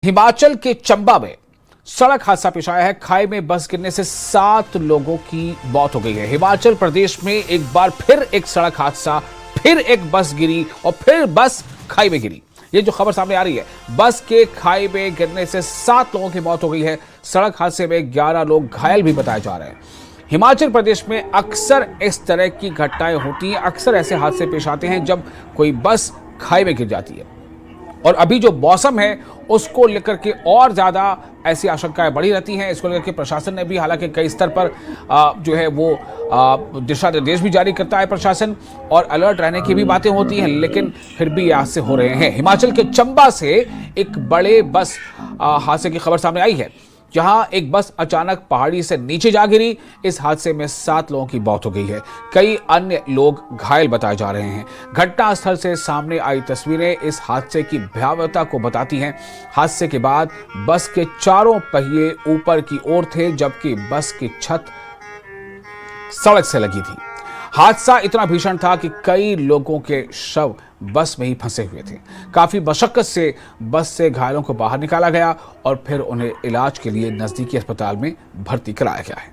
हिमाचल के चंबा में सड़क हादसा पेश आया है। खाई में बस गिरने से 7 लोगों की मौत हो गई है। हिमाचल प्रदेश में एक बार फिर एक सड़क हादसा, फिर एक बस गिरी और फिर बस खाई में गिरी। ये जो खबर सामने आ रही है, बस के खाई में गिरने से 7 लोगों की मौत हो गई है। सड़क हादसे में 11 लोग घायल भी बताए जा रहे हैं। हिमाचल प्रदेश में अक्सर इस तरह की घटनाएं होती हैं। अक्सर ऐसे हादसे पेश आते हैं जब कोई बस खाई में गिर जाती है। और अभी जो मौसम है उसको लेकर के और ज्यादा ऐसी आशंकाएं बढ़ी रहती हैं। इसको लेकर के प्रशासन ने भी हालांकि कई स्तर पर जो है वो दिशा निर्देश भी जारी करता है प्रशासन, और अलर्ट रहने की भी बातें होती हैं, लेकिन फिर भी ये हादसे हो रहे हैं। हिमाचल के चंबा से एक बड़े बस हादसे की खबर सामने आई है, जहां एक बस अचानक पहाड़ी से नीचे जा गिरी। इस हादसे में 7 लोगों की मौत हो गई है। कई अन्य लोग घायल बताए जा रहे हैं। घटनास्थल से सामने आई तस्वीरें इस हादसे की भयावहता को बताती हैं। हादसे के बाद बस के चारों पहिए ऊपर की ओर थे, जबकि बस की छत सड़क से लगी थी। हादसा इतना भीषण था कि कई लोगों के शव बस में ही फंसे हुए थे। काफी मशक्कत से बस से घायलों को बाहर निकाला गया और फिर उन्हें इलाज के लिए नजदीकी अस्पताल में भर्ती कराया गया है।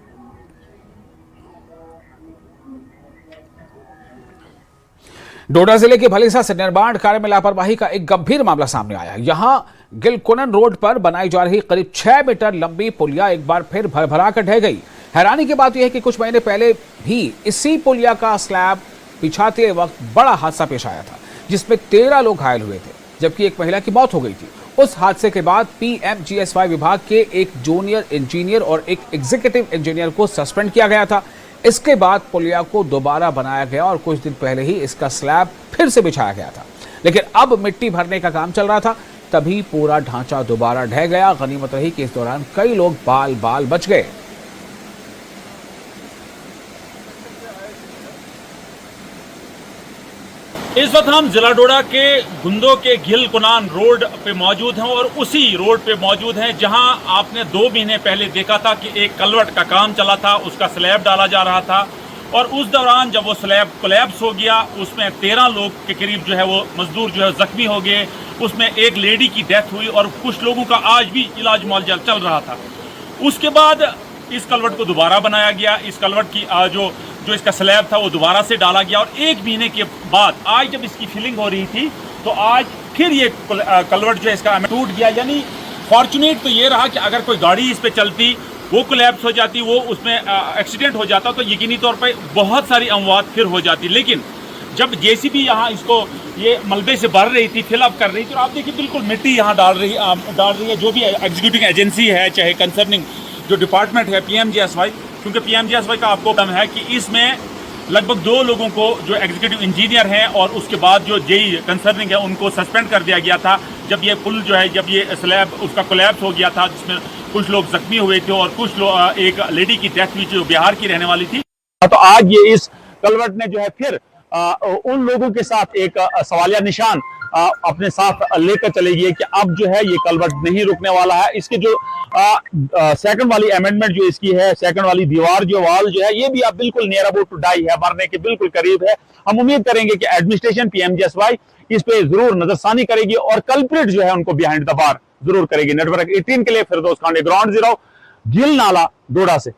डोडा जिले के भलीसा से निर्माण कार्य में लापरवाही का एक गंभीर मामला सामने आया। यहां गिलकुनन रोड पर बनाई जा रही करीब 6 मीटर लंबी पुलिया एक बार फिर भरभरा कर ढह गई। हैरानी की बात यह है कि कुछ महीने पहले भी इसी पुलिया का स्लैब बिछाते वक्त बड़ा हादसा पेश आया था, जिसमें 13 लोग घायल हुए थे, जबकि एक महिला की मौत हो गई थी। उस हादसे के बाद पीएमजीएसवाई विभाग के एक जूनियर इंजीनियर और एक एग्जीक्यूटिव इंजीनियर को सस्पेंड किया गया था। इसके बाद पुलिया को दोबारा बनाया गया और कुछ दिन पहले ही इसका स्लैब फिर से बिछाया गया था, लेकिन अब मिट्टी भरने का काम चल रहा था, तभी पूरा ढांचा दोबारा ढह गया। गनीमत रही कि इस दौरान कई लोग बाल बाल बच गए। इस वक्त हम जिला डोडा के गुंदो के गिलकुनन रोड पे मौजूद हैं और उसी रोड पे मौजूद हैं जहां आपने 2 महीने पहले देखा था कि एक कलवट का काम चला था, उसका स्लैब डाला जा रहा था, और उस दौरान जब वो स्लैब कोलैप्स हो गया, उसमें 13 लोग के करीब जो है वो मजदूर जो है जख्मी हो गए। उसमें एक लेडी की डेथ हुई और कुछ लोगों का आज भी इलाज मुआवजा चल रहा था। उसके बाद इस कलवट को दोबारा बनाया गया। इस कलवट की जो इसका स्लैब था वो दोबारा से डाला गया, और 1 महीने के बाद आज जब इसकी फिलिंग हो रही थी तो आज फिर ये कलवट जो है इसका टूट गया। यानी फॉर्चुनेट तो ये रहा कि अगर कोई गाड़ी इस पे चलती, वो कोलैप्स हो जाती, वो उसमें एक्सीडेंट हो जाता, तो यकीनी तौर पर बहुत सारी अमवात फिर हो जाती। लेकिन जब जेसीबी यहाँ इसको ये मलबे से भर रही थी, फिलअप कर रही थी, तो आप देखिए बिल्कुल मिट्टी यहाँ डाल रही है। जो भी एग्जीक्यूटिव एजेंसी है, चाहे कंसर्निंग जो डिपार्टमेंट है पीएमजीएसवाई, क्योंकि पीएमजीएसवाई का आपको दम है कि इसमें लगभग 2 लोगों को जो एग्जीक्यूटिव इंजीनियर हैं और उसके बाद जो जेई कंसर्निंग है उनको सस्पेंड कर दिया गया था। जब ये पुल जो है, जब ये स्लैब उसका कोलैप्स हो गया था, जिसमें कुछ लोग जख्मी हुए थे और कुछ लोग, एक लेडी की डेथ हुई जो बिहार की रहने वाली थी। तो आज ये इस कलवट ने जो है फिर उन लोगों के साथ एक सवालिया निशान अपने साथ लेकर चलेगी है कि अब जो है ये कलवट नहीं रुकने वाला है। इसकी जो सेकंड वाली अमेंडमेंट जो इसकी है, सेकंड वाली दीवार जो वाल जो है, ये भी अब बिल्कुल नियर अबाउट टू डाई है, मरने के बिल्कुल करीब है। हम उम्मीद करेंगे कि एडमिनिस्ट्रेशन पीएमजीएसवाई इस पे जरूर नजरसानी करेगी और कल्प्रिट जो है उनको बिहाइंड द बार जरूर करेगी। नेटवर्क 18 के लिए फिरदौस खान, ग्राउंड जीरो, गिल नाला, डोडा से।